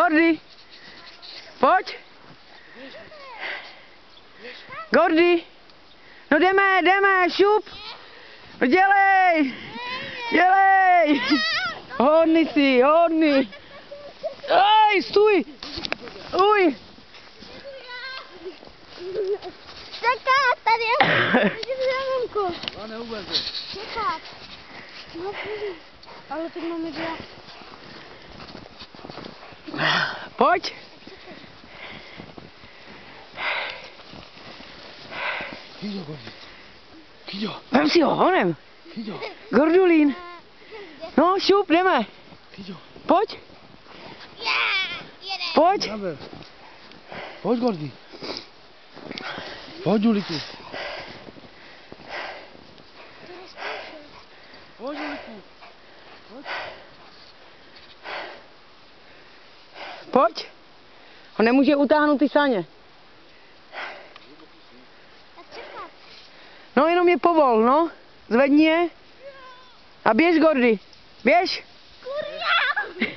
Gordy, pojď. Gordy, no jdeme, šup. No dělej. Hodný. Ej, stůj. Uj. Čekat, tady je. A neuvezl. Čekat. No, ale teď máme dělat. Pojď. Kyďo. Vem si ho, honem. Kyďo. Gordulín. No, šup, jdeme. Kyďo. Pojď. Jede. Pojď. Pojď, Gordy. Pojď, Juliku. Pojď, Juliku. Pojď. On nemůže utáhnout ty saně. Tak čekat. No, jenom je povol, no. Zvedni je. A běž, Gordy. Běž. Kurňa! Gordy.